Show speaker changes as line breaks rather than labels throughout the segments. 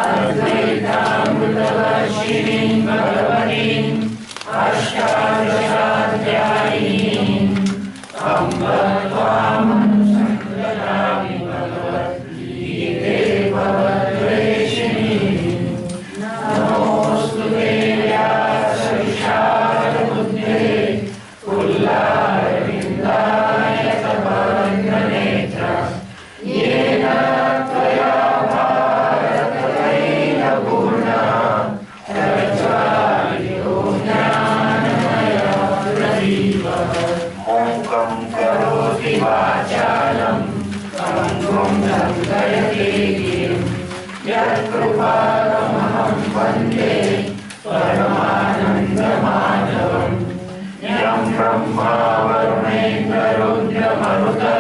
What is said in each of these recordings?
Advaita-Amrita-Varshiniം Bhagavatim Ashtadashaധ്യാyinim Amb Tvam-Sankradami Bhagavad-Gite Bhagavad-Veshinim Namostute Vyasa-Vishada-Buddhe Pulla-Vindaya Tapadra-Netra Yena Tvaya Bharata-Vaina-Purna Rajvaliyo Jnanamaya Pradipah Mukam Karoti Vachalam Pangum Lankayate Girim Yat-Krupatamaham Vande Paramananda-Madhavam Yam Brahma Varunendra Rudra Maruta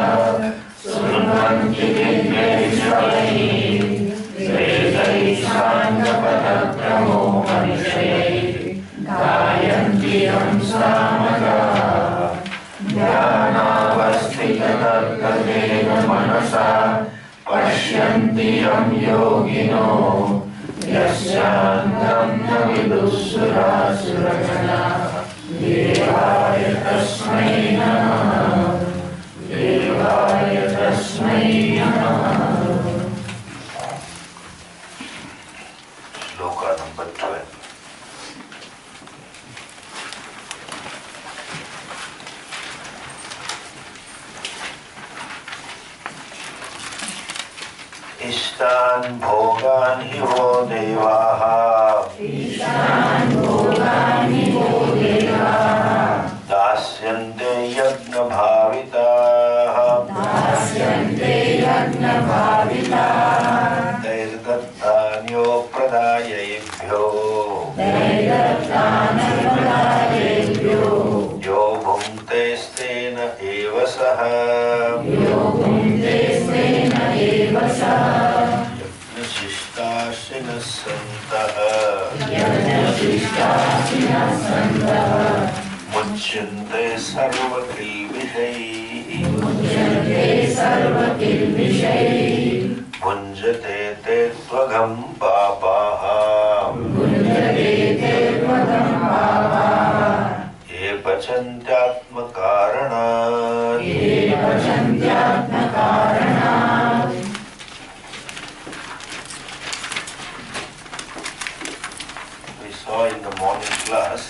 Sunvanti Vidyeshwari Vedai Sangapadakramo Manishayai Gayanti Yam Samada Dhyana-vasthita-tarkadena manasa Pashyanti Yam Yogino Yasyandam Navidusura-suragana Devaya Tasmai Namaha Devaya Tasmai Namaha. Shloka number 12. Ishtan bhogan hi vo devaha Ishtan bhogan hi vo devaha Dasyante yagna bhavitaha Dasyante yagna bhavitaha Dairdattanyo pradayebhyo Dairdattanyo pradayebhyo Yo bhunte stena eva saha Yo bhunte stena eva saha Yajna santaha Yajna santaha Muchyante sarvakilvishai Muchyante sarvakilvishai Bhunjate te tvagam papaha Bhunjate te tvagam papaha Ye pachantyatma karanat Ye pachantyatma karanat. We saw in the morning class,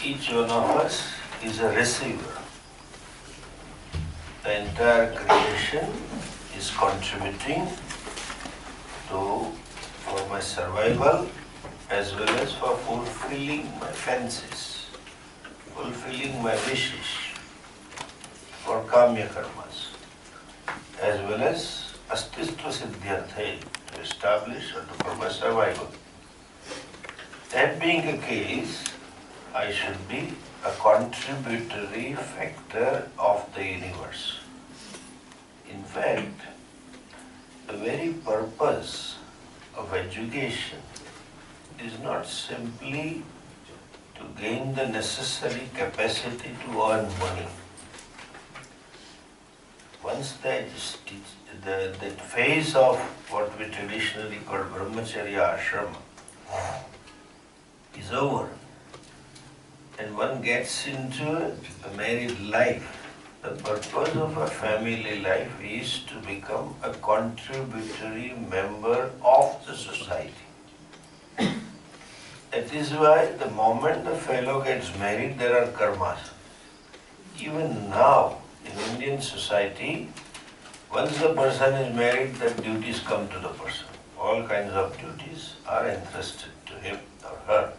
each one of us is a receiver. The entire creation is contributing for my survival as well as for fulfilling my fancies, fulfilling my wishes, for kamya karmas, as well as astitva siddhyarthe, to establish or for my survival. That being the case, I should be a contributory factor of the universe. In fact, the very purpose of education is not simply to gain the necessary capacity to earn money. Once that phase of what we traditionally call brahmacharya ashrama is over, and one gets into a married life, the purpose of a family life is to become a contributory member of the society. That is why the moment the fellow gets married, there are karmas. Even now, in Indian society, once the person is married, the duties come to the person. All kinds of duties are entrusted to him or her.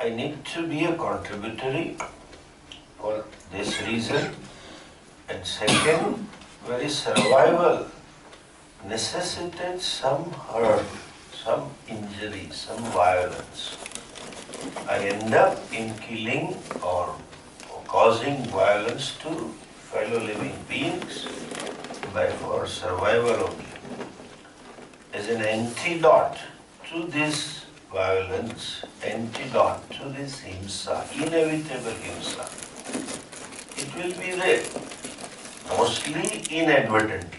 I need to be a contributory for this reason. And second, very survival necessitates some hurt, some injury, some violence. I end up in killing or causing violence to fellow living beings for survival only. As an antidote to this violence, antidote to this himsa, inevitable himsa, it will be there, mostly inadvertently.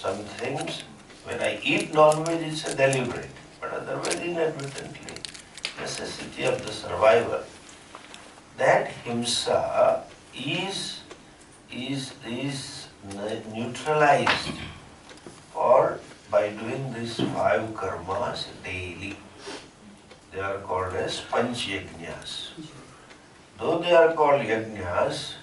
some things, when I eat non-veg, it's a deliberate, but otherwise inadvertently, necessity of the survival. That himsa is neutralized by doing these 5 karmas daily. They are called as panch yajnas. Though they are called yajnas,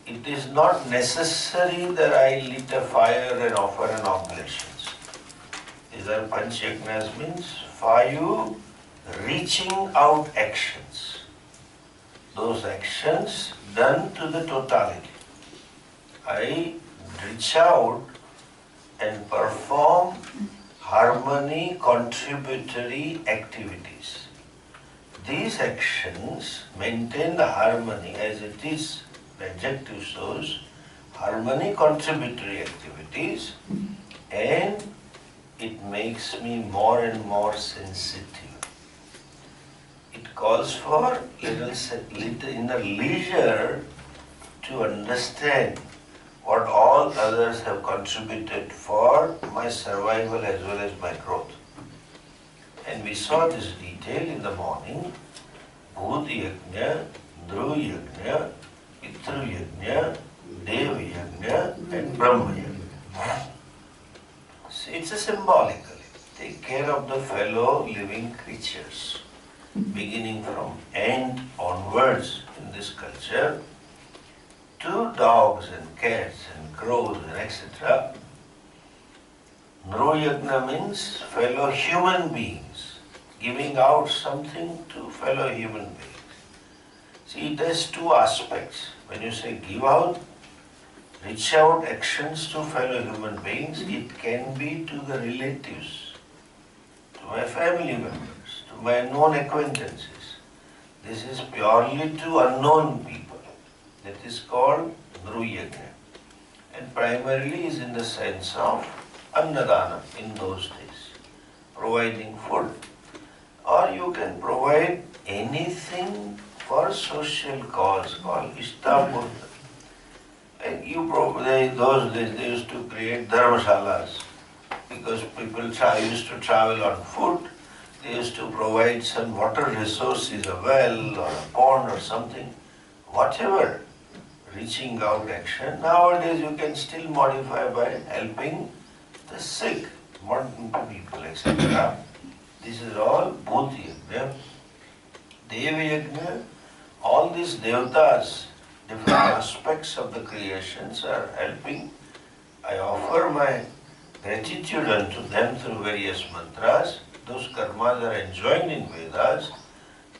it is not necessary that I lit a fire and offer an oblations. These are panch yajnas, means 5 reaching out actions. Those actions done to the totality. I reach out and perform harmony contributory activities. These actions maintain the harmony as it is, the adjective shows, harmony contributory activities, and it makes me more and more sensitive. It calls for little inner leisure to understand what all others have contributed for my survival as well as my growth. And we saw this detail in the morning. Bhut yajna, Dhruv yajna, Pitru yajna, Dev yajna and Brahma yajna. So it's a symbolical. Take care of the fellow living creatures. Beginning from end onwards in this culture, to dogs and cats and crows and etc. Nruyagna means fellow human beings, giving out something to fellow human beings. See, it has 2 aspects. When you say give out, reach out actions to fellow human beings, it can be to the relatives, to my family members, to my known acquaintances. This is purely to unknown people. That is called Nruyagna. And primarily is in the sense of Annadana in those days, providing food. Or you can provide anything for social cause called Ishtabudha. And those days they used to create dharmashalas because people used to travel on foot. They used to provide some water resources, a well or a pond or something, whatever. Reaching out action. Nowadays you can still modify by helping the sick, modern people, etc. This is all Bhut Yajna. Deva Yajna, all these devatas, different aspects of the creations are helping. I offer my gratitude unto them through various mantras. Those karmas are enjoined in Vedas.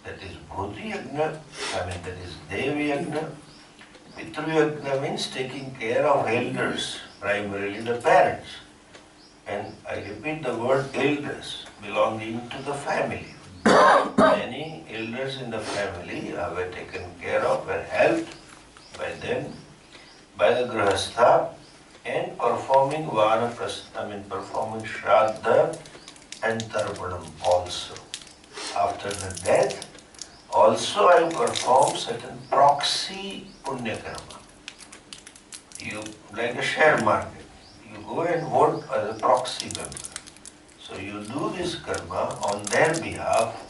That is Bhut Yajna, that is Deva Yajna. Pitru Yajna means taking care of elders, primarily the parents. And I repeat the word elders, belonging to the family. Many elders in the family were taken care of, were helped by them, by the grahastha, and performing performing shraddha and tarpanam also. After the death, also I perform certain proxy punya karma. You, like a share market, you go and vote as a proxy member. So you do this karma on their behalf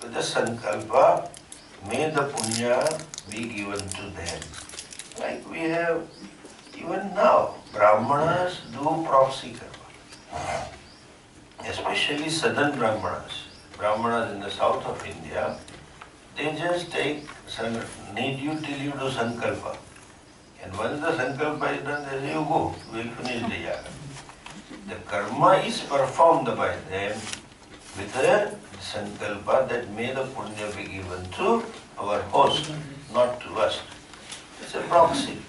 with the sankalpa, may the punya be given to them. Like we have even now, Brahmanas do proxy karma. Especially southern Brahmanas in the south of India, they just need you till you do sankalpa. And once the sankalpa is done, they say, you go, we will finish the yaga. The karma is performed by them with a sankalpa that may the punya be given to our host, not to us. It's a proxy.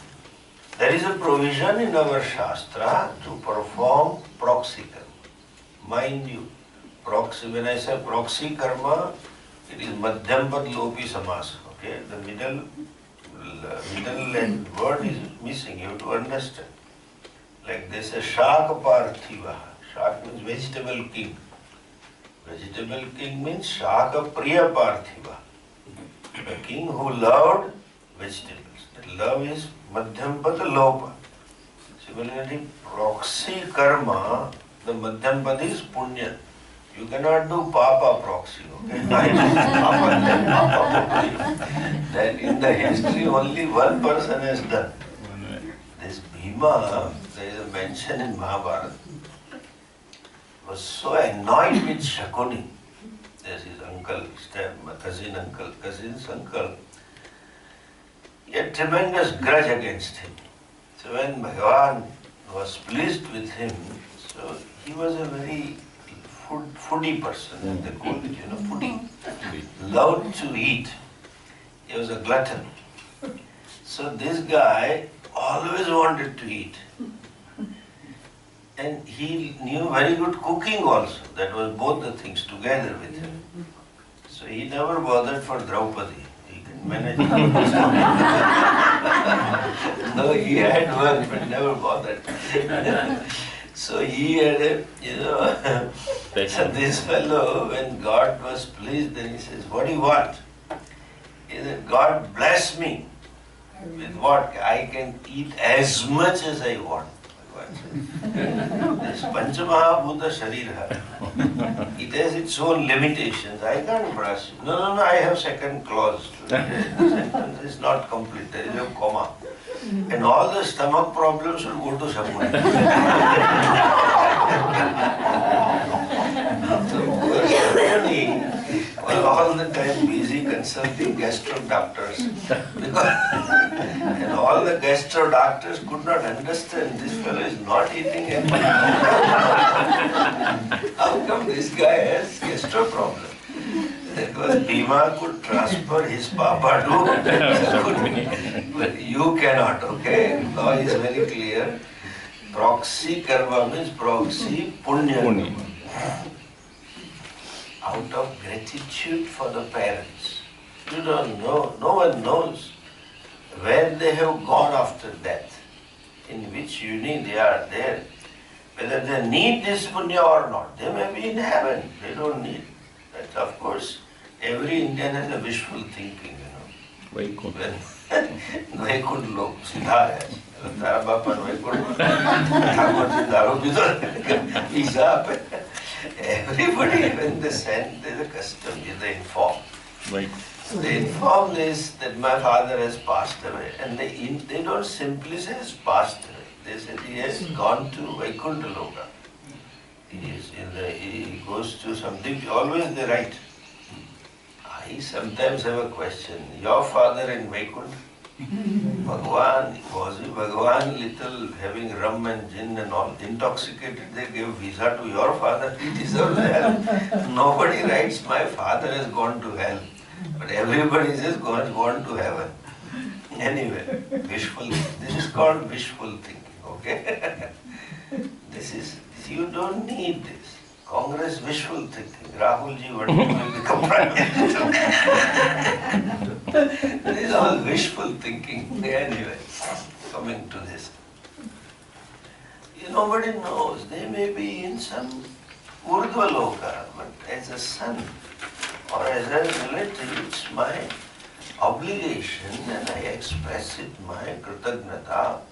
There is a provision in our Shastra to perform proxy karma. Mind you, proxy, when I say proxy karma, it is madhyam pad lopi samas. Okay, the middle word is missing. You have to understand. Like they say, Shaka Parthiva. Shaka means vegetable king. Vegetable king means Shaka Priya Parthiva. The king who loved vegetables. That love is madhyam pad lopa. Similarly, proxy karma, the Madhyam Pad is punya. You cannot do papa proxy, okay? I do papa, then papa only. That in the history only one person has done. This Bhima, there is a mention in Mahabharata, was so annoyed with Shakuni. There's his uncle, cousin's uncle. He had tremendous grudge against him. So when Bhagavan was pleased with him, so he was a very foodie person, as they call it, foodie. Loved to eat. He was a glutton. So this guy always wanted to eat. And he knew very good cooking also. That was both the things together with him. So he never bothered for Draupadi. He can manage. No, he had one, but never bothered. So he had a, so this fellow, when God was pleased, then he says, what do you want? He said, God bless me. With what? I can eat as much as I want. This Panchamahabhuta Sharira, it has its own limitations. I can't brush. No, I have second clause. The sentence is not complete. There is a comma. And all the stomach problems will go to someone. So poor Swami was all the time busy consulting gastro doctors. And all the gastro doctors could not understand this fellow is not eating anything. How come this guy has gastro problem? Because Bhima could transfer his papa to Shakuni. But you cannot, okay? Law is very clear. Proxy karma means proxy punya. Out of gratitude for the parents. You don't know, no one knows where they have gone after death, in which uni they are there. Whether they need this punya or not, they may be in heaven, they don't need. That of course, every Indian has a wishful thinking, Vaikunth. Vaikunth log, Siddha hai. Tara Bapa Vaikunth. Thakur ji daru pito. Pisa. Everybody, when they send, there's a custom, they inform.
Right.
They inform this, that my father has passed away. And they don't simply say has passed away. They say he has gone to Vaikuntha Loka. He goes to something, always they write. I sometimes have a question. Your father in Vaikuntha? Bhagavan, was Bhagavan little having rum and gin and all, intoxicated, they gave visa to your father, he deserves hell. Nobody writes, my father has gone to hell. But everybody says, gone to heaven. Anyway, wishful, this is called wishful thinking, okay? You don't need this. Congress wishful thinking. Rahul ji will become Prime Minister. This is all wishful thinking. Anyway, coming to this. Nobody knows. They may be in some Urdhva Loka, but as a son or as a relative, it's my obligation and I express it, my kritagnata,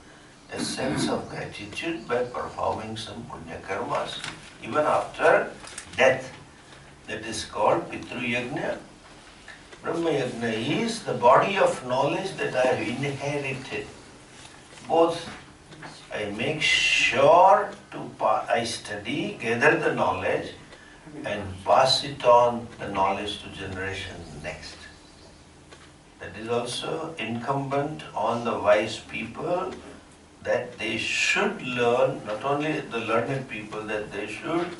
a sense of gratitude by performing some punya karmas, even after death. That is called Pitru Yajna. Brahma Yajna is the body of knowledge that I have inherited. Both I make sure I study, gather the knowledge and pass it on the knowledge to generations next. That is also incumbent on the wise people that they should learn, not only the learned people, that they should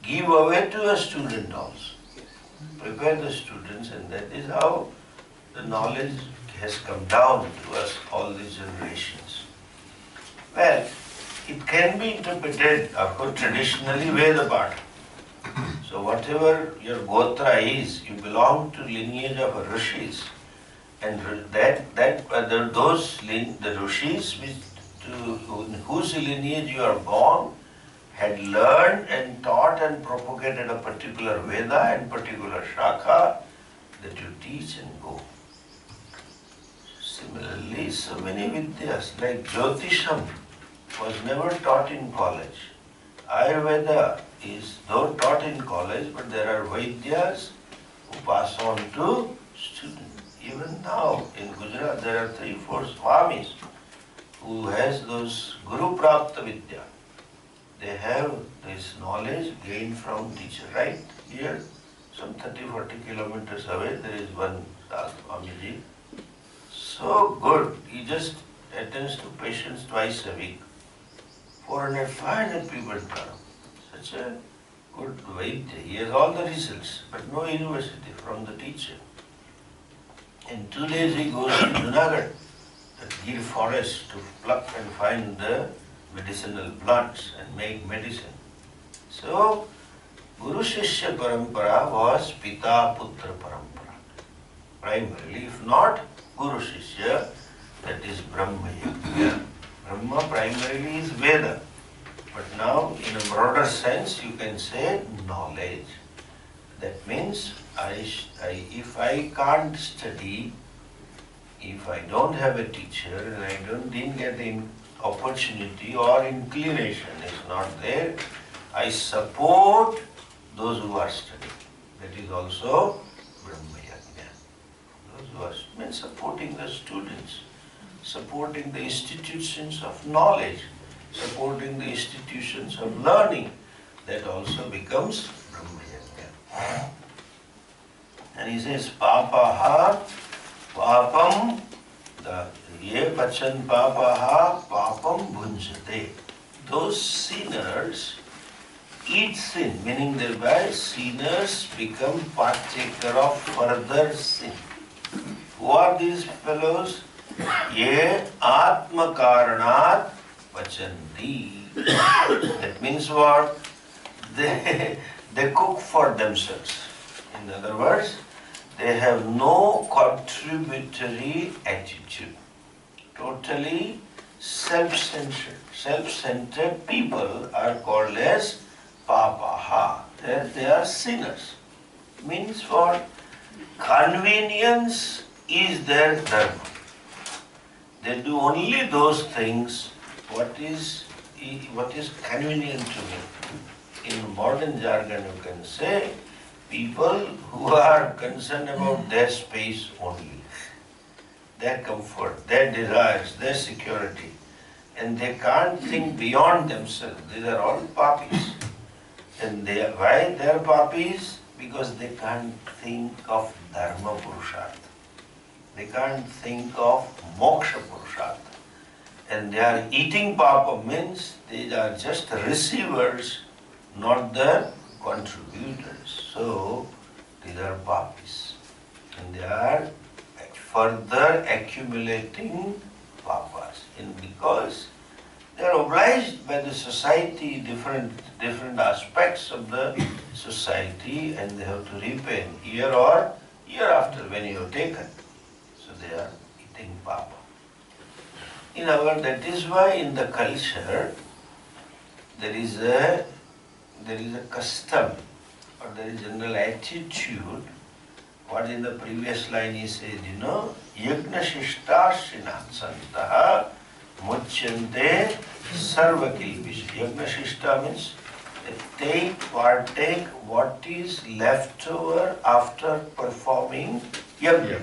give away to a student also. Prepare the students, and that is how the knowledge has come down to us all these generations. Well, it can be interpreted, of course, traditionally Vedapata. So whatever your gotra is, you belong to lineage of rishis, and the rishis whose lineage you are born had learned and taught and propagated a particular Veda and particular Shakha that you teach and go. Similarly, so many Vidyas like Jyotisham. was never taught in college. Ayurveda is though taught in college, but there are Vaidyas who pass on to students. Even now in Gujarat there are 3-4 Swamis who has those Guru Prapta Vidya. They have this knowledge gained from teacher. Right here, some 30-40 kilometers away, there is one Swamiji. So good. He just attends to patients twice a week. 400-500 people come. Such a good Vaidya. He has all the results, but no university from the teacher. In 2 days he goes to Junagadh, the Gir forest, to pluck and find the medicinal plants and make medicine. So, Guru Shishya Parampara was Pita Putra Parampara. Primarily, if not Guru Shishya, that is Brahma Yajna. Brahma primarily is Veda. But now, in a broader sense, you can say knowledge. That means, if I can't study, if I don't have a teacher and I didn't get the opportunity or inclination is not there, I support those who are studying. That is also Brahma Yajna. Those who are means supporting the students, supporting the institutions of knowledge, supporting the institutions of learning, that also becomes Brahma Yajna. And he says, Papaha, Papam, Ye Vachan Papaha, Papam Bhunjate. Those sinners eat sin, meaning thereby sinners become partaker of further sin. Who are these fellows? Ye Atma Karanat Vachanti. That means what? They cook for themselves. In other words, they have no contributory attitude. Totally self-centered. Self-centered people are called as Papaha. They are sinners. Means what? Convenience is their dharma. They do only those things what is convenient to me. In modern jargon you can say, people who are concerned about their space only, their comfort, their desires, their security, and they can't think beyond themselves. These are all papis. And why they are papis? Because they can't think of dharma purushartha. They can't think of moksha purushartha. And they are eating papa means they are just receivers, not the contributors. So, these are papis. And they are further accumulating papas. And because they are obliged by the society, different aspects of the society, and they have to repay year or year after when you have taken. So they are eating papa. That is why in the culture there is a custom or there is general attitude. What in the previous line he said, Yagna Shishta Srinatsantaha Muchyante Sarva Kilpish. Yagna Shishta means partake what is left over after performing yagna.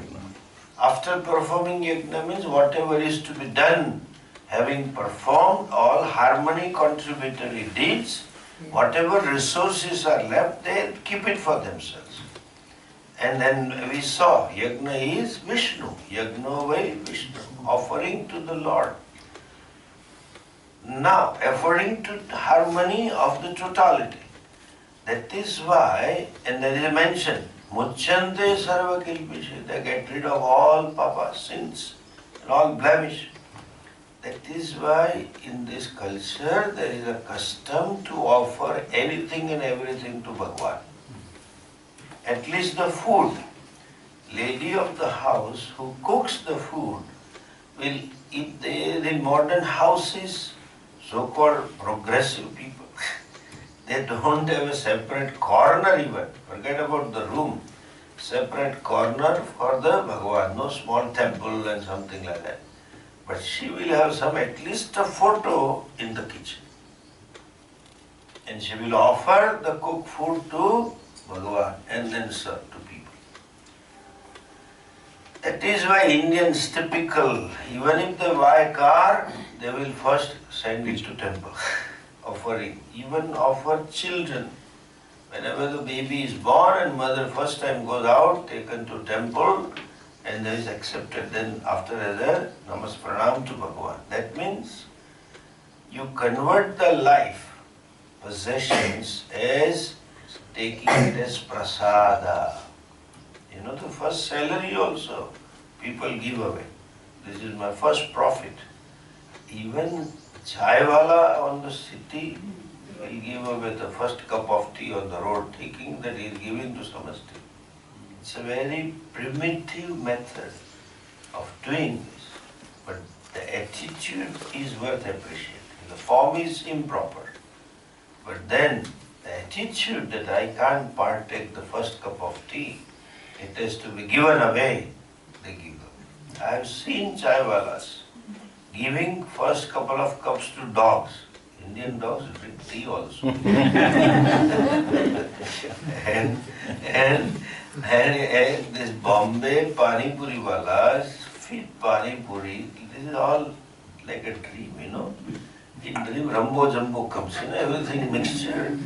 After performing yagna means whatever is to be done, having performed all harmony contributory deeds, whatever resources are left, they keep it for themselves. And then we saw, yagna is Vishnu, yagna vai Vishnu, offering to the Lord. Now, according to harmony of the totality. That is why, and there is a mention, Muchyante sarva kilpishi, they get rid of all papa sins and all blemish. That is why in this culture there is a custom to offer anything and everything to Bhagwan. At least the food. Lady of the house who cooks the food will eat the modern houses, so-called progressive people. They don't have a separate corner even. Forget about the room. Separate corner for the Bhagwan. No small temple and something like that. but she will have some, at least a photo in the kitchen. And she will offer the cooked food to Bhagavan and then serve to people. That is why Indians typical, even if they buy a car, they will first send it to temple, offering, even offer children. Whenever the baby is born and mother first time goes out, taken to temple, and there is accepted, then after that, namas pranam to Bhagavan. That means you convert the life, possessions, as taking it as prasada. You know, the first salary also people give away. This is my first profit. Even chai wala on the city will give away the first cup of tea on the road, thinking that he is giving to Samasti. It's a very primitive method of doing this, but the attitude is worth appreciating. The form is improper, but then the attitude that I can't partake the first cup of tea, it has to be given away, they give away. I have seen chaiwalas giving first couple of cups to dogs. Indian dogs drink tea also. and this Bombay Pani Puri walas feed Pani Puri. This is all like a dream, you know. In dream, Rambo Jumbo comes, you know, everything mixture.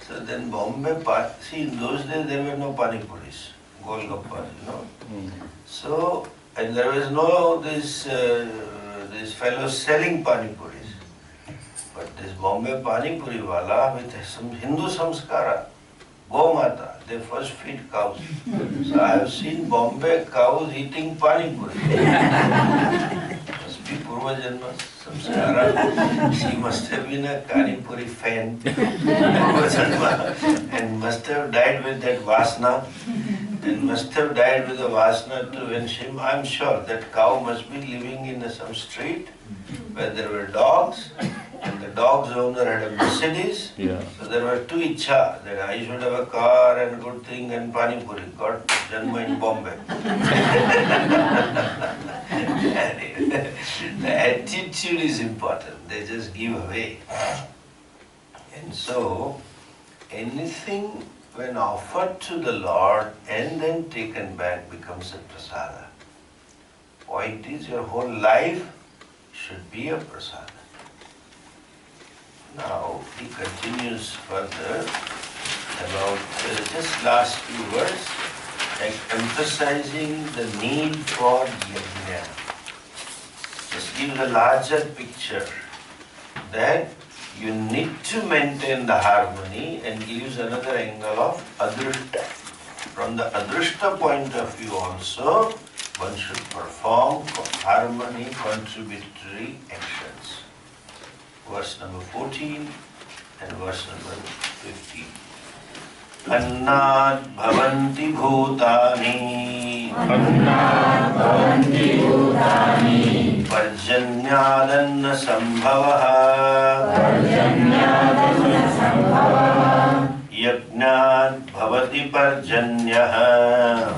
So then Bombay, see, in those days there were no Pani Puris, Golgappas, you know. So, and there was no this fellows selling Pani Puris. But this Bombay Pani Puri wala with some Hindu samskara, Gomata, they first feed cows. So I have seen Bombay cows eating Pani Puri. Must be Purva Janma samskara. She must have been a Pani Puri fan and must have died with that vasna. And must have died with the vasna too. And I'm sure that cow must be living in some street where there were dogs, and the dog's owner had a Mercedes. Yeah. So there were two ichha, that I should have a car and good thing and Pani Puri. Got Janma in Bombay. The attitude is important. They just give away. And so, anything when offered to the Lord and then taken back becomes a prasada. Point is, your whole life should be a prasada. Now, he continues further about just last few words, emphasizing the need for yajna. Just give the larger picture that you need to maintain the harmony, and gives another angle of adrishta. From the adrishta point of view also, one should perform harmony contributory actions. Verse number 14 and verse number 15. Annat bhavanti bhutani parjanyadanna sambhavaha yajnat bhavati parjanyaha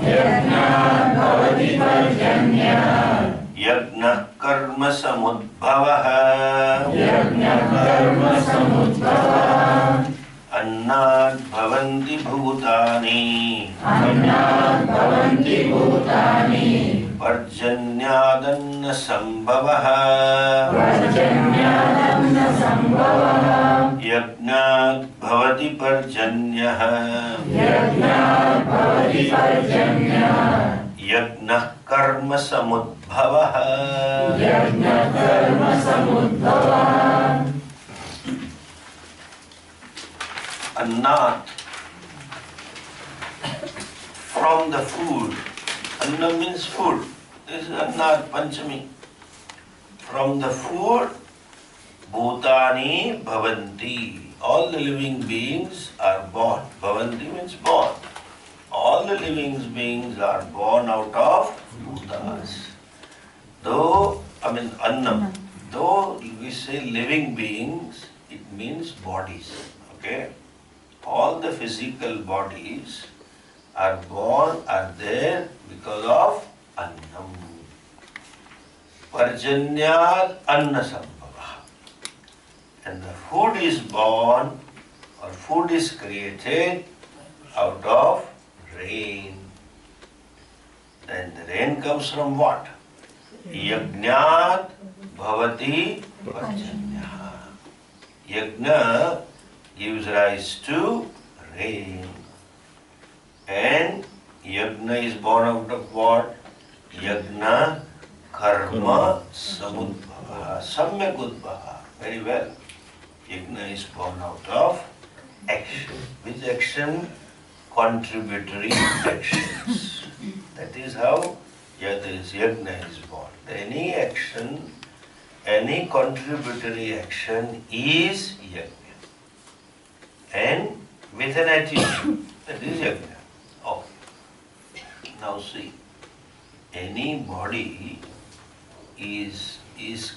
yajna karma samudbhavaha annat bhavanti bhutani parjanyadanna sambhavaha yajnat bhavati parjanyaha yajna karma samudbhavaha. Annat, from the food. Anna means food. This is Annat Panchami. From the food, Bhutani Bhavanti. All the living beings are born. Bhavanti means born. All the living beings are born out of Bhutas. Though, Annam, though we say living beings, it means bodies. Okay? All the physical bodies are born, are there because of Annam. Parjanyad Anna Sambhava. And the food is born or food is created out of rain. Then the rain comes from what? Yajnat Bhavati Parjanya. Yajna gives rise to rain. And Yajna is born out of what? Yajna Karma Samudbhava. Samyak Udbhava. Very well. Yajna is born out of action. Which action? Contributory actions. That is how Yajna is born. Any action, any contributory action is Yajna. And with an attitude, that is Yajna. Oh. Now see, any body is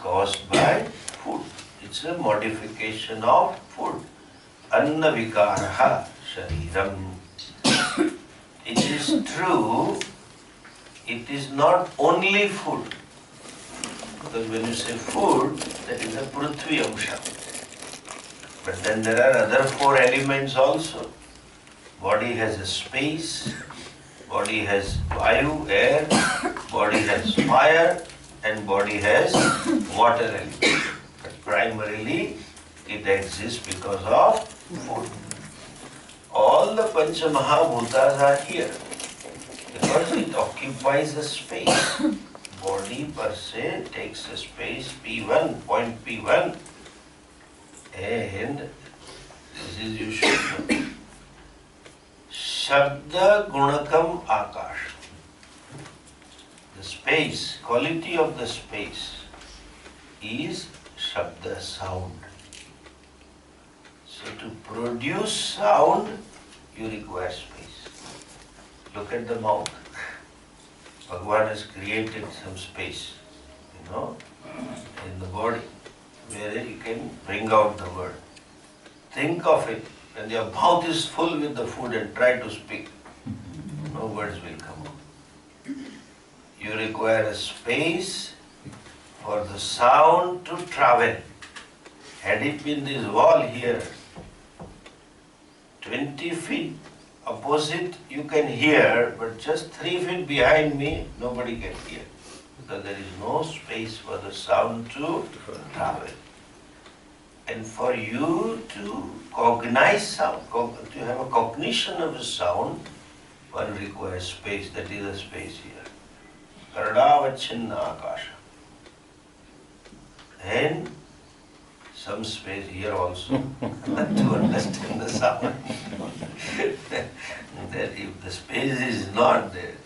caused by food. It's a modification of food. Anna vikaraha shariram. It is true, it is not only food. Because when you say food, that is a prithvi amsha. But then there are other 4 elements also. Body has a space, body has vayu, air, body has fire, and body has water element. But primarily, it exists because of food. All the Pancha Mahabhutas are here because it occupies a space. Body per se takes a space P1, point P1, and this is you should know. Shabda Gunakam Akash. The space, quality of the space is Shabda, sound. So to produce sound, you require space. Look at the mouth. Bhagavan has created some space, in the body, where you can bring out the word. Think of it, when your mouth is full with the food and try to speak, no words will come out. You require a space for the sound to travel. Had it been this wall here, 20 feet opposite you can hear, but just 3 feet behind me, nobody can hear. Because there is no space for the sound to travel. And for you to cognize sound, to have a cognition of a sound, one requires space. That is a space here. Karadavachinna akasha. And some space here also to understand the sound. That if the space is not there,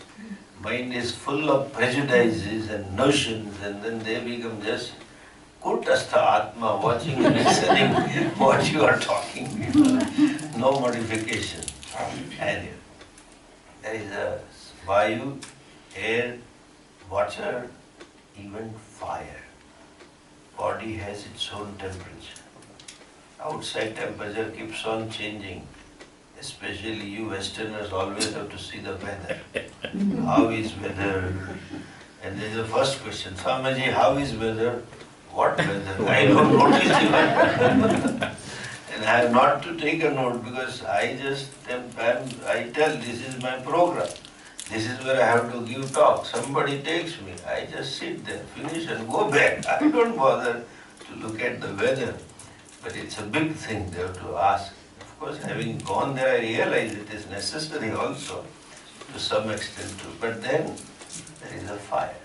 mind is full of prejudices and notions, and then they become just kutastha atma, watching and listening what you are talking. No modification. And there is a vayu, air, water, even fire. Body has its own temperature. Outside temperature keeps on changing. Especially you Westerners always have to see the weather. How is weather? And there is the first question, Swamiji, how is weather? What weather? I don't notice the weather. And I have not to take a note because I tell this is my program. This is where I have to give talk. Somebody takes me. I just sit there, finish and go back. I don't bother to look at the weather. But it's a big thing they have to ask. Of course, having gone there, I realize it is necessary also to some extent too. But then there is a fire.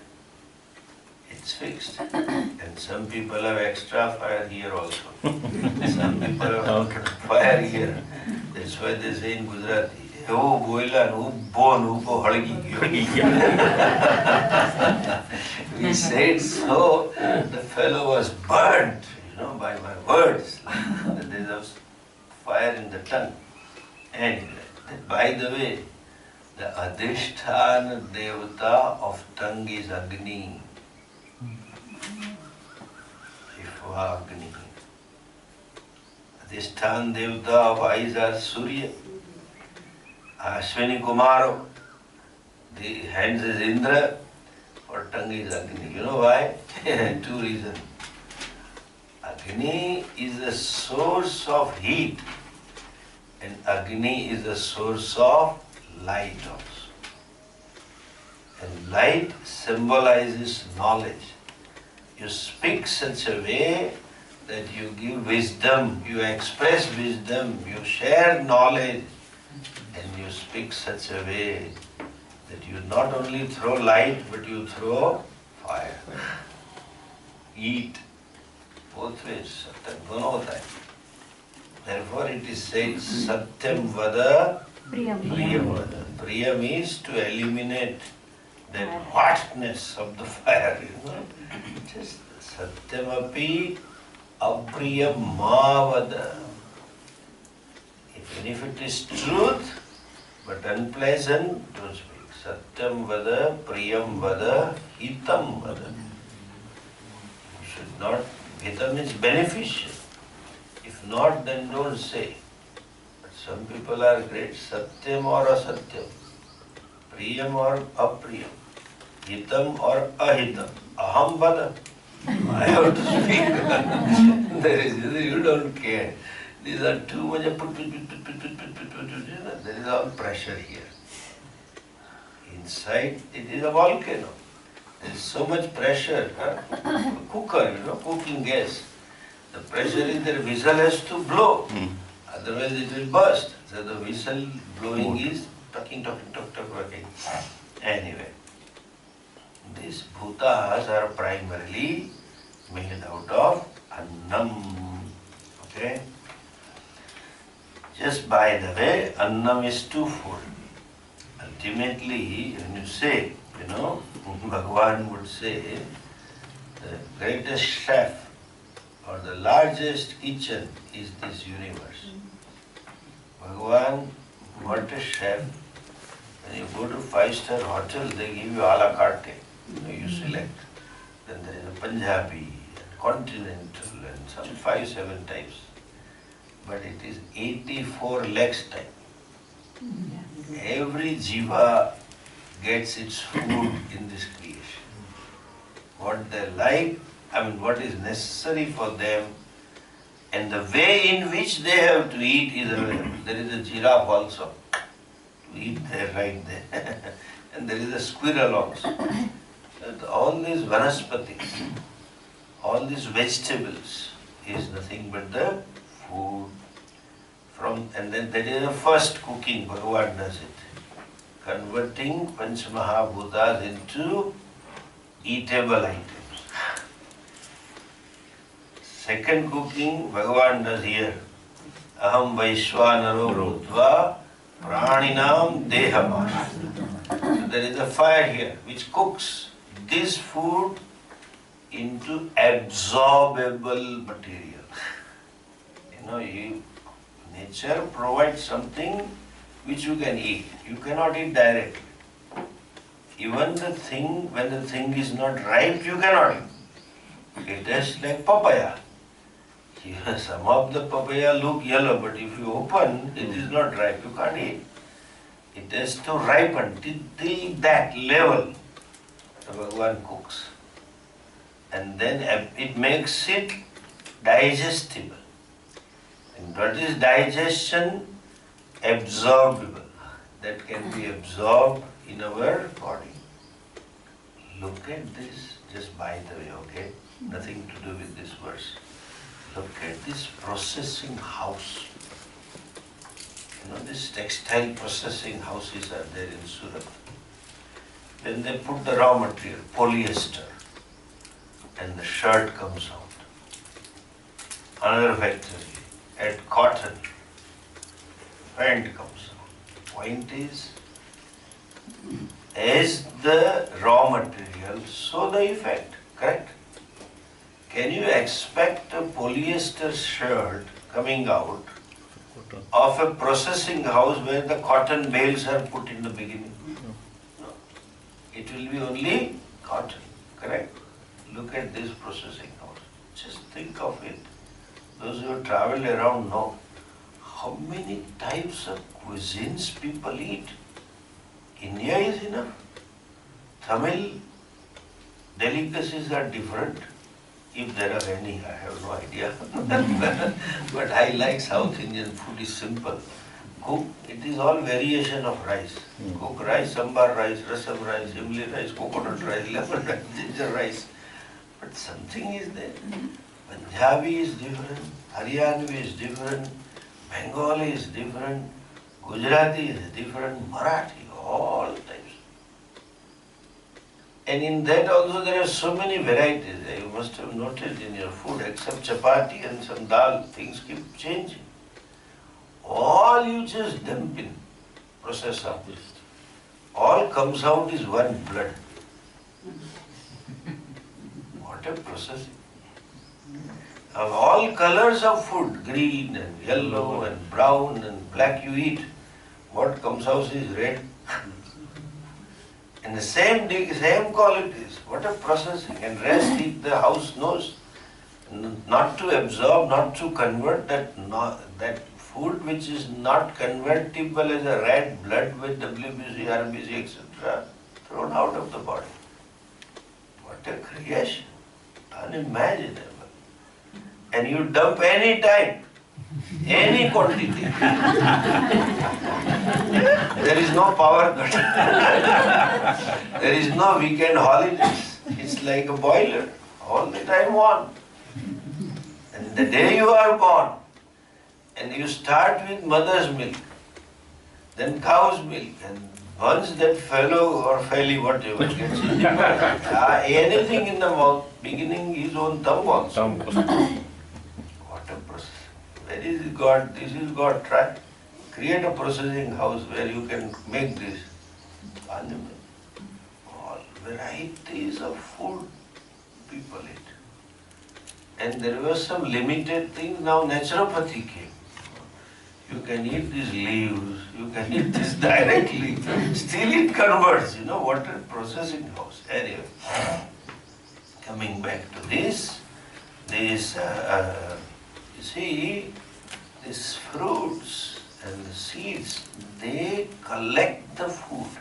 It's fixed. And some people have extra fire here also. Some people have fire here. That's why they say in Gujarati, we said so, the fellow was burnt, by my words. There is fire in the tongue. And by the way, the Adhisthana Devata of tongue is Agni. Agni. Adhisthana Devata of eyes are Surya. Ashwini Kumaro, the hands is Indra, for tongue is Agni. You know why? Two reasons. Agni is a source of heat and Agni is a source of light also. And light symbolizes knowledge. You speak such a way that you give wisdom, you express wisdom, you share knowledge, and you speak such a way that you not only throw light, but you throw fire. Heat. Both ways. Satyam dono hota hai. Therefore it is said, Satyam vada, Priyam vada. Priya means to eliminate that hotness of the fire, Just Satyamapi Apriyam Mavada. Even if it is truth, but unpleasant, don't speak. Satyam vada, Priyam vada, Hitam vada. You should not, Hitam is beneficial. If not, then don't say. But some people are great, Satyam or Asatyam, Priyam or Apriyam, Hitam or Ahitam, Aham vada. I have to speak. You don't care. These are too much. There is all pressure here. Inside it is a volcano. There is so much pressure. Cooker, cooking gas. The pressure is there. Whistle has to blow. Otherwise it will burst. So the whistle blowing is talking. Anyway. These bhutas are primarily made out of annam. Okay? Just by the way, annam is twofold. Ultimately, when you say, Bhagavan would say, the greatest chef or the largest kitchen is this universe. Bhagavan, what a chef. When you go to 5-star hotel, they give you a la carte. You select. Then there is a Punjabi, continental, and some 5-7 types. But it is 84 lakhs type. Every jiva gets its food in this creation. What they like, what is necessary for them, and the way in which they have to eat is available. There is a giraffe also to eat there, right there. And there is a squirrel also. All these vanaspatis, all these vegetables is nothing but the food. And then that is the first cooking, Bhagavan does it. Converting Panchamahabhutas into eatable items. Second cooking, Bhagavan does here. Aham Vaishwanaro Bhutva Praninam Dehamashya. So there is a fire here which cooks this food into absorbable material. Nature provides something which you can eat. You cannot eat directly. Even the thing, when the thing is not ripe, you cannot eat. It tastes like papaya. Some of the papaya look yellow, but if you open, it is not ripe. You can't eat. It has to ripen till that level. The Bhagavan cooks. And then it makes it digestible. And what is digestion? Absorbable. That can be absorbed in our body. Look at this, just by the way, okay? Nothing to do with this verse. Look at this processing house. These textile processing houses are there in Surat. When they put the raw material, polyester, and the shirt comes out. Another factory, at cotton, pant comes out. Point is, as the raw material, so the effect, correct? Can you expect a polyester shirt coming out of a processing house where the cotton bales are put in the beginning? No. It will be only cotton, correct? Look at this processing house. Just think of it. Those who have traveled around know how many types of cuisines people eat. India is enough. Tamil, Delicacies are different, if there are any, I have no idea. But I like South Indian food is simple. Cook, it is all variation of rice. Cook rice, sambar rice, rasam rice, imli rice, coconut rice, lemon rice, ginger rice. But something is there. Punjabi is different, Haryanvi is different, Bengali is different, Gujarati is different, Marathi, all types. And in that also there are so many varieties. You must have noted in your food, except chapati and some dal, things keep changing. All you just dump in, process of this. All comes out is one blood. What a processing. Of all colors of food, green and yellow and brown and black you eat, what comes out is red. And the same qualities, what a processing. And rest if the house knows not to absorb, not to convert that food which is not convertible as a red blood with WBC, RBC, etc., thrown out of the body. What a creation, unimaginable. And you dump any type, any quantity. There is no power cut. There is no weekend holidays. It's like a boiler, all the time on. And the day you are born, and you start with mother's milk, then cow's milk, and once that fellow or felly, whatever, gets in the mouth, anything in the mouth, beginning his own thumb also. What a process. Where is God? This is God. Try. Create a processing house where you can make this. Animal. All varieties of food people eat. And there were some limited things. Now naturopathy came. You can eat these leaves, you can eat this directly. Still it converts, what a processing house. Anyway, coming back to this, you see, these fruits and the seeds, they collect the food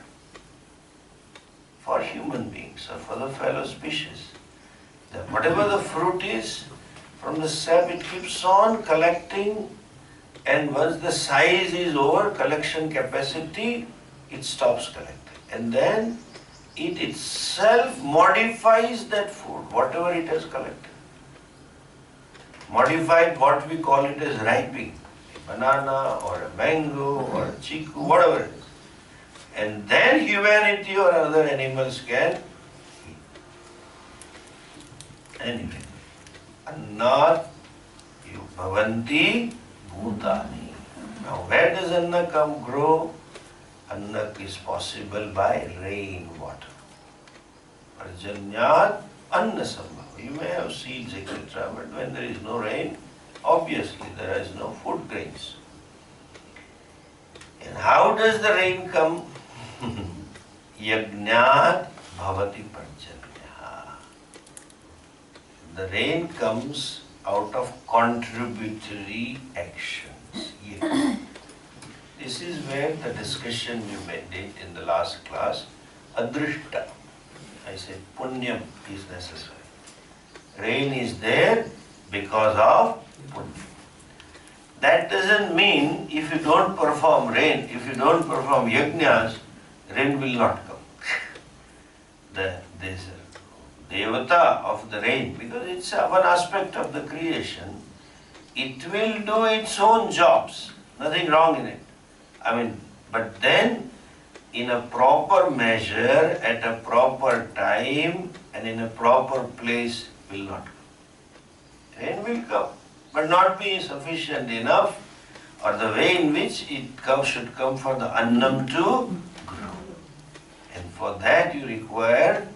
for human beings or for the fellow species. Whatever the fruit is, from the sap it keeps on collecting, and once the size is over, collection capacity, it stops collecting. And then it itself modifies that food, whatever it has collected. Modified what we call it as ripening, a banana or a mango or a chiku, whatever it is. And then humanity or other animals can eat. Anyway, Annat bhavanti bhutani. Now where does Anna grow? Anna is possible by rainwater. Parjanyat Anna Sambhava. You may have seeds, etc., but when there is no rain, obviously there is no food grains. And how does the rain come? Yajnat bhavati parjanya. The rain comes out of contributory actions. Yeah. This is where the discussion we did in the last class, adrishta. I said punyam is necessary. Rain is there because of punya. That doesn't mean if you don't perform rain, if you don't perform yajnas, rain will not come. This devata of the rain, because it's one aspect of the creation, it will do its own jobs. Nothing wrong in it. But then in a proper measure, at a proper time, and in a proper place will not come. Rain will come, but not be sufficient enough, or the way in which it should come for the annam to grow. And for that you require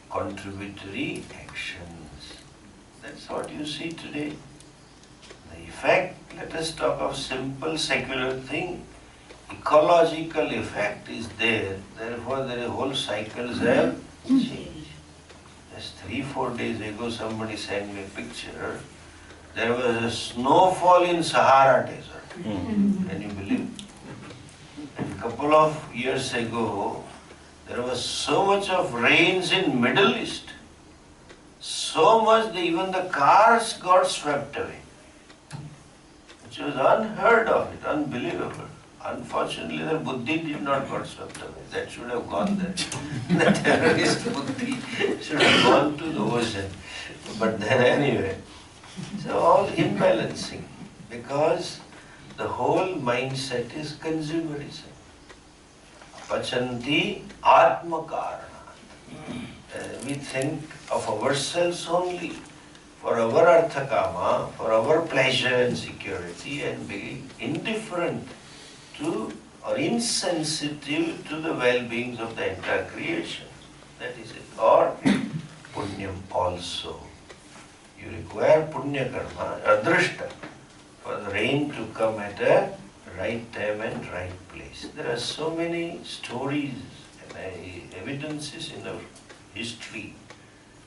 contributory actions. That's what you see today. The effect, let us talk of simple secular thing. Ecological effect is there, therefore the whole cycles have changed. Just 3-4 days ago somebody sent me a picture. There was a snowfall in Sahara desert. Can you believe? And a couple of years ago, there was so much of rains in Middle East. so much that even the cars got swept away. Which was unheard of, it, unbelievable. Unfortunately, the buddhi did not got swept away. That should have gone there. The terrorist buddhi should have gone to the ocean. But then anyway, so all imbalancing, because the whole mindset is consumerism. Pachanti atma karana. We think of ourselves only for our artha kama, for our pleasure and security, and be indifferent to or insensitive to the well-beings of the entire creation. That is it. Or punyam also. You require punya karma, adrishta, for the rain to come at a right time and right place. There are so many stories and evidences in our history.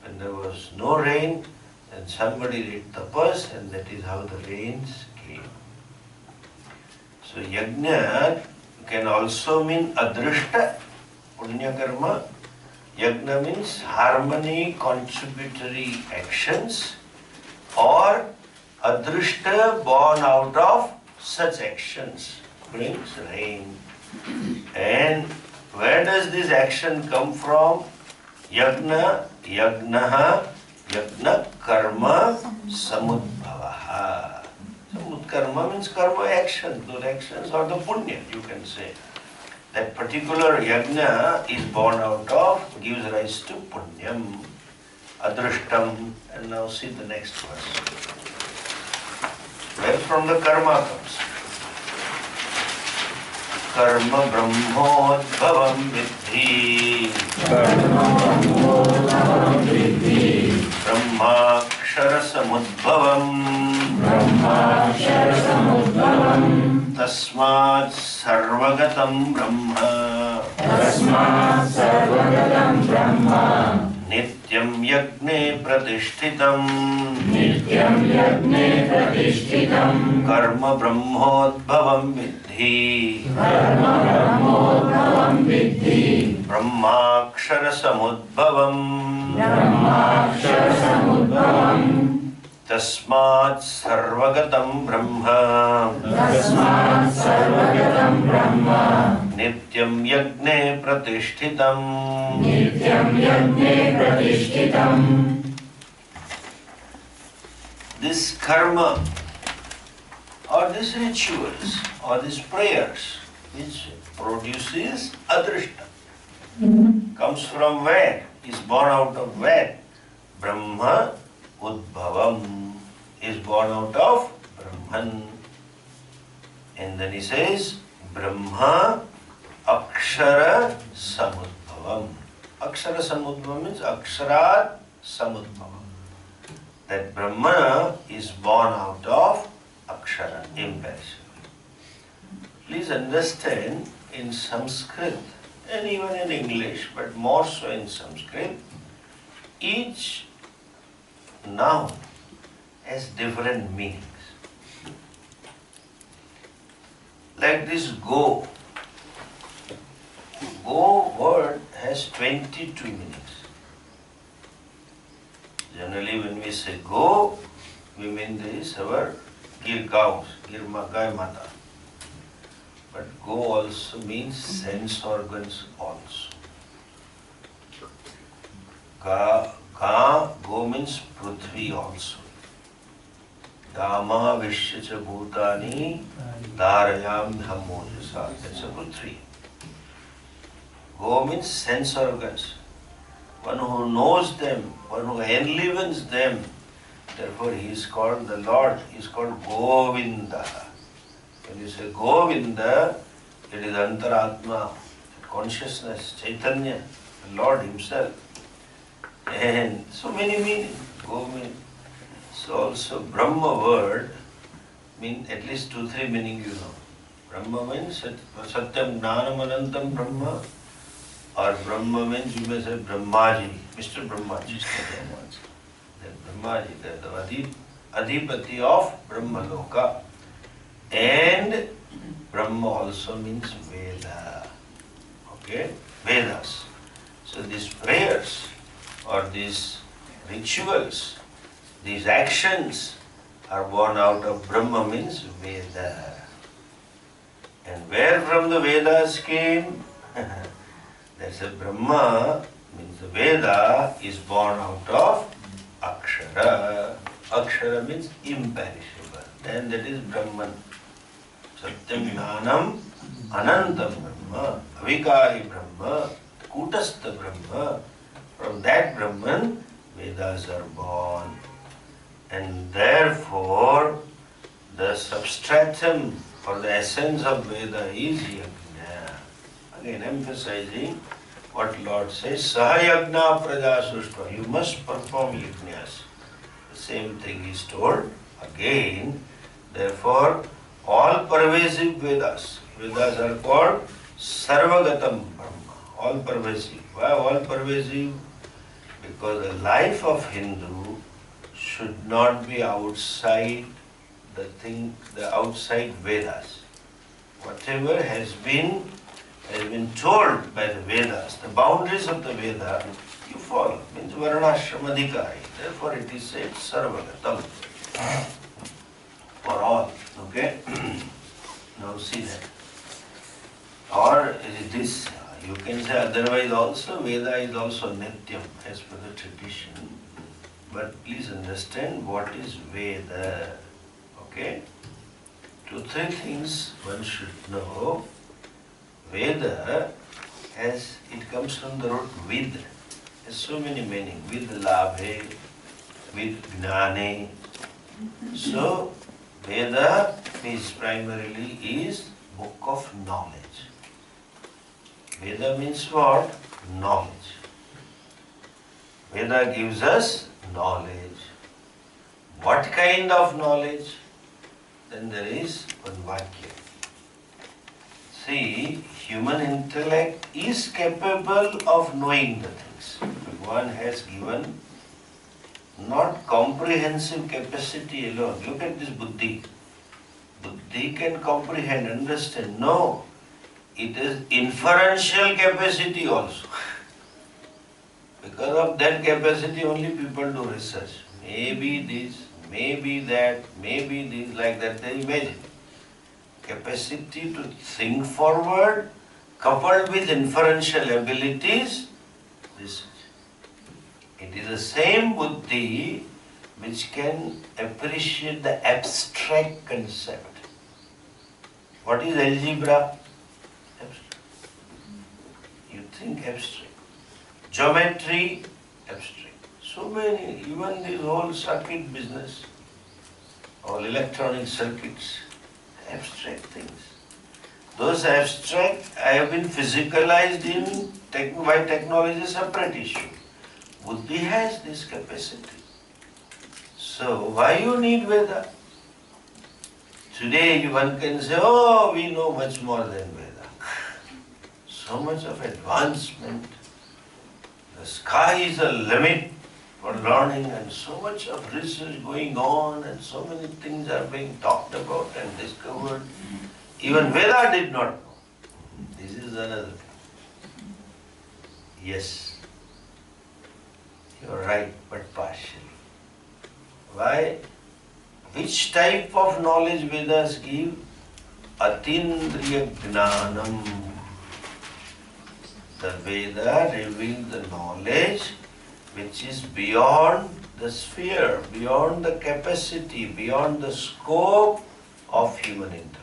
When there was no rain, then somebody did tapas, and that is how the rains came. So yajna can also mean adrishta, punya karma. Yajna means harmony, contributory actions, or adrishta born out of such actions brings rain. And where does this action come from? Yajna, yajnaha, yajna karma samudbhavaha. Samudkarma means karma action, those actions or the punya, you can say. That particular yajna is born out of, gives rise to punyam, adrishtam. And now see the next verse. Where from the karma comes? Karma brahmodbhavam vidhi. Brahmakshara samudbhavam. Tasmat sarvagatam brahma. Nityam yagne pratishtitam. Karma brahmodbhavam vidhi. Brahmakshara samudbhavam. Tasmat sarvagatam brahma. Nityam yagne pratishtitam. This karma or these rituals or these prayers which produces adrishta comes from where? Is born out of where? Brahma udbhavam is born out of Brahman. And then he says Brahma akshara samudbhavam. Akshara samudbhavam means aksharat samudbhavam. That Brahma is born out of akshara, imperishable. Please understand, in Sanskrit and even in English, but more so in Sanskrit, each noun has different meanings. Like this go. Go word has 22 meanings. Generally when we say go, we mean this our cows, gai mata. But go also means sense organs also. Go means Prithvi also. Dama Vishya Bhutani Dharayam Dhammojasa. That's a Prithvi. Go means sense organs. One who knows them, one who enlivens them. Therefore he is called the Lord. He is called Govinda. When you say Govinda, it is Antaratma, consciousness, Chaitanya, the Lord himself. And so many meanings. Go means. So also Brahma word means at least 2-3 meanings you know. Brahma means Satyam Gnanam Anantam Brahma, or Brahma means you may say Brahmaji, Mr. Brahmaji. Then Brahmaji, the Adhipati of Brahma Loka. And Brahma also means Veda. Okay? Vedas. So these prayers or these rituals, these actions are born out of Brahma means Veda. And where from the Vedas came? That's a Brahma means the Veda is born out of Akshara. Akshara means imperishable. Then that is Brahman. Satyam Jnanam Anantam Brahma, Avikari Brahma, Kutastha Brahma. From that Brahman, Vedas are born. And therefore, the substratum or the essence of Veda is Yajna. Again, emphasizing what Lord says, Sahayagna Praja Sushva. You must perform Yajnas. The same thing is told again. Therefore, all pervasive Vedas. Vedas are called Sarvagatam Brahma. All pervasive. Why all pervasive? Because the life of Hindu should not be outside the outside Vedas. Whatever has been told by the Vedas, the boundaries of the Veda, you follow. Means Varnashramadhikari. Therefore it is said Sarvagatam. For all. Okay? Now see that. Or is this, you can say otherwise also, Veda is also Nityam as per the tradition. But please understand what is Veda. Okay? 2-3 things one should know. Veda it comes from the root Vid. Has so many meanings. Vid labhe, Vid gnane. So Veda is book of knowledge. Veda means what? Knowledge. Veda gives us knowledge. What kind of knowledge? Then there is one Vakya. See, human intellect is capable of knowing the things. One has given not comprehensive capacity alone. Look at this buddhi. Buddhi can comprehend, understand. No, it is inferential capacity also. Because of that capacity only people do research. Maybe this, maybe that, maybe this, like that they imagine. Capacity to think forward coupled with inferential abilities, research. It is the same buddhi which can appreciate the abstract concept. What is algebra? Abstract. You think abstract. Geometry, abstract. So many, even this whole circuit business, all electronic circuits, abstract things. Those abstract have been physicalized by technology, separate issue. Buddhi has this capacity. So why you need Veda? Today one can say, oh, we know much more than Veda. So much of advancement. The sky is the limit for learning and so much of research going on and so many things are being talked about and discovered. Even Veda did not know. This is another thing. Yes, you are right, but partially. Why? Which type of knowledge Vedas give? Atindriya Gnanam. The Veda reveals the knowledge which is beyond the sphere, beyond the capacity, beyond the scope of human intellect.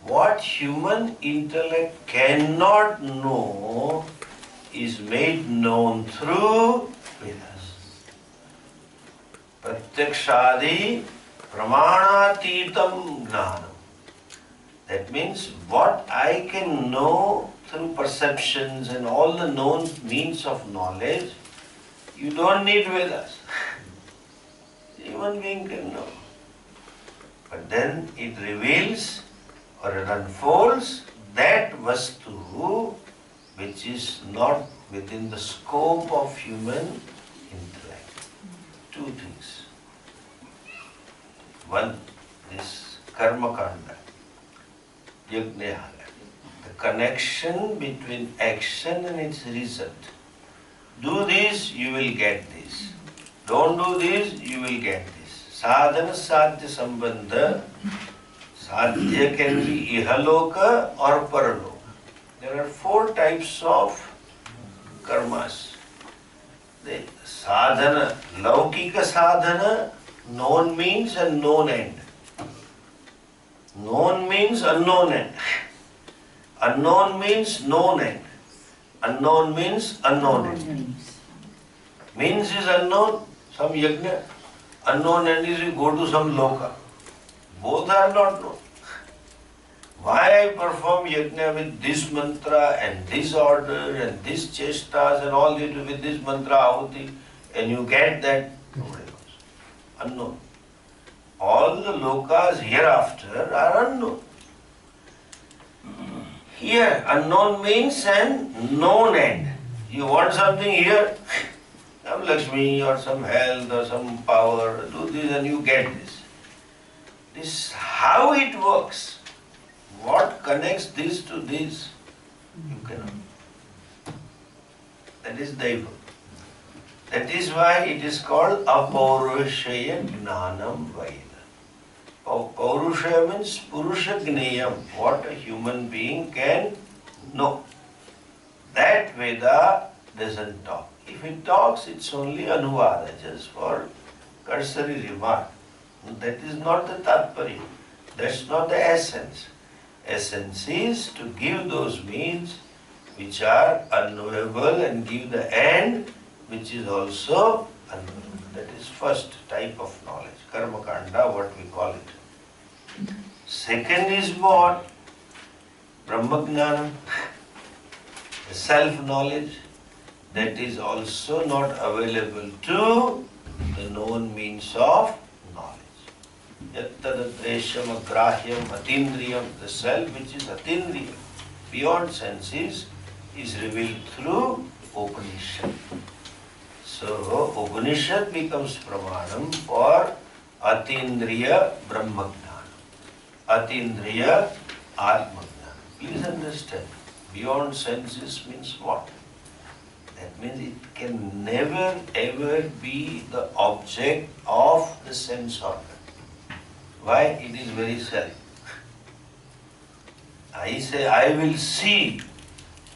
What human intellect cannot know is made known through Vedas. Pratyakshadi pramanatitam gnanam. That means what I can know through perceptions and all the known means of knowledge, you don't need Vedas. Human being can know. But then it reveals or it unfolds that vastu which is not within the scope of human intellect. Two things. One, this karma kanda, yajna, the connection between action and its result. Do this, you will get this. Don't do this, you will get this. Sadhana sadhya sambandha. Sadhya can be ihaloka or paraloka. There are 4 types of karmas. The sadhana, laukika sadhana, known means and known end. Known means unknown end. Unknown means known end. Unknown means unknown end. Means is unknown, some yajna. Unknown end is you go to some loka. Both are not known. Why I perform yajna with this mantra and this order and this chestas and all this with this mantra ahuti and you get that? Nobody knows. Unknown. All the lokas hereafter are unknown. Here, unknown means an known end. You want something here, some Lakshmi or some health or some power, do this and you get this. This how it works. What connects this to this? You cannot. That is Daiva. That is why it is called Apaurushaya Gnanam Vaida. Paurushaya means Purusha Gneyam, what a human being can know. That Veda doesn't talk. If it talks, it's only Anuvada, just for cursory remark. That is not the Tatparya. That's not the essence. Essence is to give those means which are unknowable and give the end which is also unknowable. That is first type of knowledge, Karmakanda, what we call it. Second is what? Brahmagnanam, the self-knowledge that is also not available to the known means of knowledge. Yattadatresham agrahyam atindriyam, the self which is atindriyam, beyond senses, is revealed through Upanishad. So Upanishad becomes pramanam for atindriya brahmagnana, atindriya atmagnana. Please understand, beyond senses means what? That means it can never ever be the object of the sense organ. Why? It is very self. I say, I will see.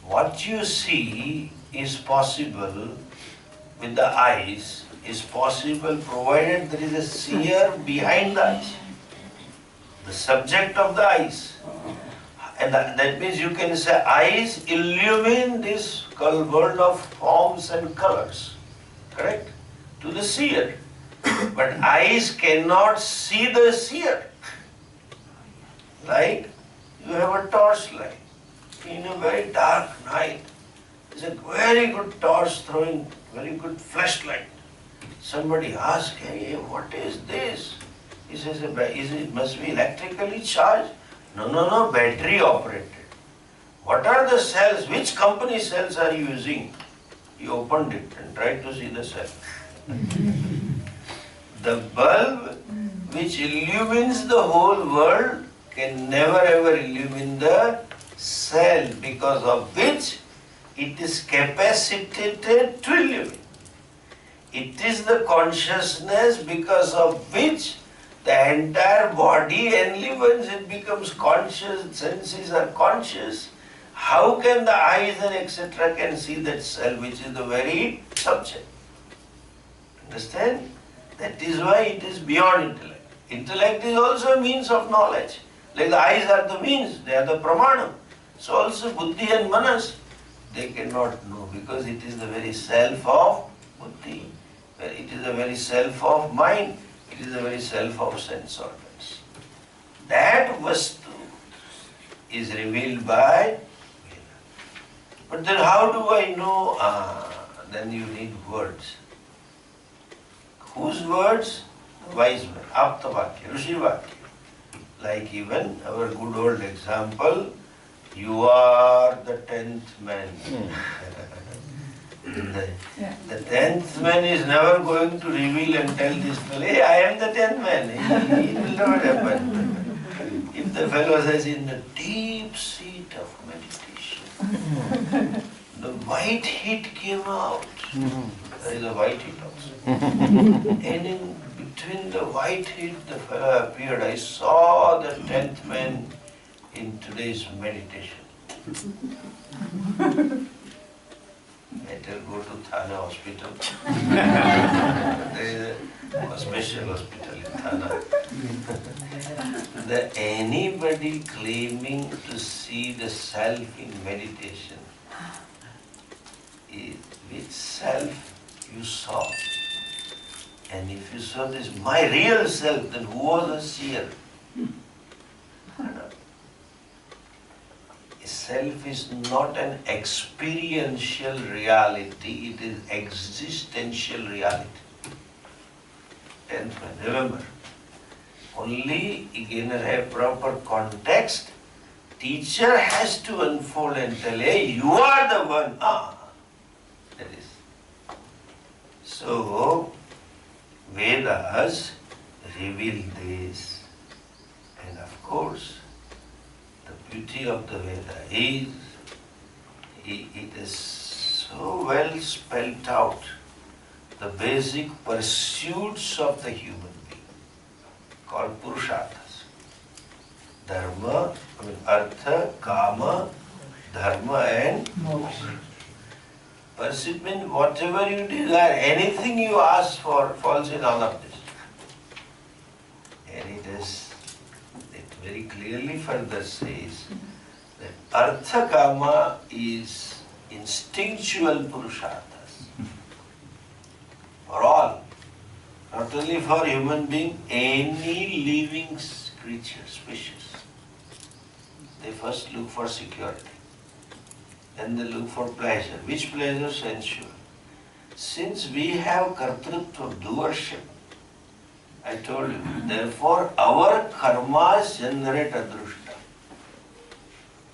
What you see is possible with the eyes, is possible provided there is a seer behind the eyes, the subject of the eyes. And that means you can say eyes illumine this world of forms and colors, correct? To the seer. But eyes cannot see the seer. Like you have a torchlight in a very dark night. It's a very good torch throwing very good flashlight. Somebody asks, hey, what is this? He says, it must be electrically charged? No, battery operated. What are the cells? Which company cells are you using? He opened it and tried to see the cell. The bulb which illumines the whole world can never ever illumine the cell, because of which it is capacitated to illumine. It is the consciousness because of which the entire body, only once it becomes conscious, senses are conscious, how can the eyes and etc. can see that cell which is the very subject? Understand? That is why it is beyond intellect. Intellect is also a means of knowledge. Like the eyes are the means, they are the pramanam. So also buddhi and manas, they cannot know because it is the very self of buddhi. It is the very self of mind. It is the very self of sense organs. That vastu is revealed by Veda. But then how do I know? Then you need words. Whose words? The wise men. Aptavakya, Rishivakya. Like even our good old example, you are the 10th man. The 10th man is never going to reveal and tell this fellow, hey, I am the 10th man. It will never happen. If the fellow says in the deep seat of meditation, the white heat came out. There is a white heat also. And in between the white heat, the fellow appeared. I saw the 10th man in today's meditation. Better go to Thane hospital. There is a special hospital in Thane. Anybody claiming to see the self in meditation, which self you saw? And if you saw this, my real self, then who was the seer? Self is not an experiential reality, it is existential reality. 10th man, remember. Only, again, a proper context, teacher has to unfold and tell, hey, you are the one. That is. So, Vedas reveal this. And of course, the beauty of the Veda is, it is so well spelled out, the basic pursuits of the human being, called Purusharthas. Dharma, Artha, Kama, Dharma and Moksha. Pursuit means whatever you desire, anything you ask for falls in all of this. And it very clearly further says that Artha Kama is instinctual Purusharthas. For all. Not only for human being, any living creature, species. They first look for security. Then they look for pleasure. Which pleasure? Sensual. Since we have kartrutva, doership, I told you, therefore our karmas generate adrushta.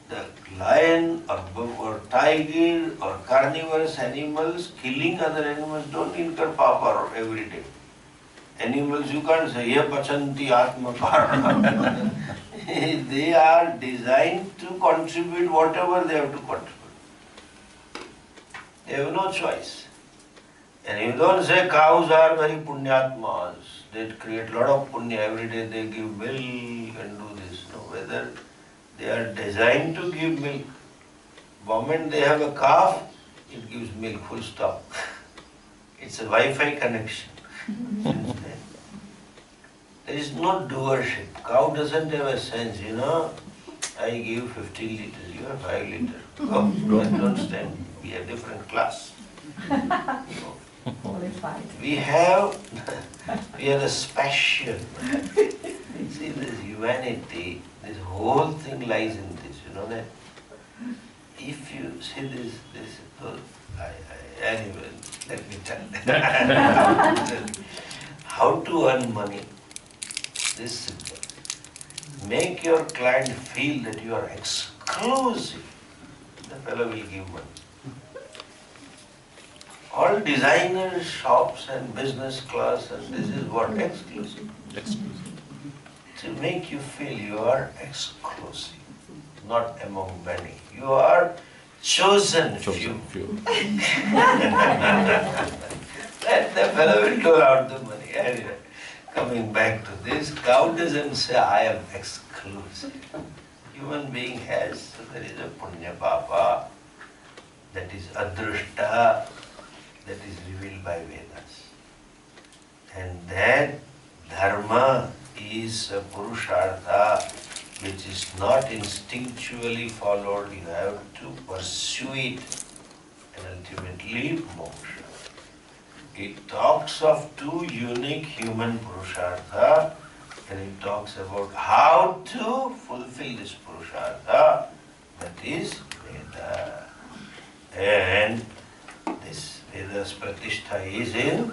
The lion or tiger or carnivorous animals killing other animals don't incur papa every day. Animals you can't say, ye pachanti atma karana. They are designed to contribute whatever they have to contribute. They have no choice. And you don't say cows are very punyatmas. They create a lot of punya every day. They give milk and do this. No, whether they are designed to give milk. The moment they have a calf, it gives milk, full stop. It's a Wi-Fi connection. There is no doership. Cow doesn't have a sense, I give 15 liters, you have 5 liters. Go, don't stand. We are different class. We are the special. See, this humanity, this whole thing lies in this, that. If you see this, anyway, let me tell you. How to earn money? This simple. Make your client feel that you are exclusive. The fellow will give money. All designer shops and business class, and this is what? Exclusive. To make you feel you are exclusive, not among many. You are chosen few. Let the fellow will dole out the money. Anyway, coming back to this, cow doesn't say I am exclusive. Human being has, so there is a punya papa, that is adrushta, that is revealed by Vedas. And that dharma is a purushartha which is not instinctually followed. You have to pursue it and ultimately moksha. It talks of two unique human purushartha and it talks about how to fulfill this purushartha, that is Veda. And this Veda's pratishtha is in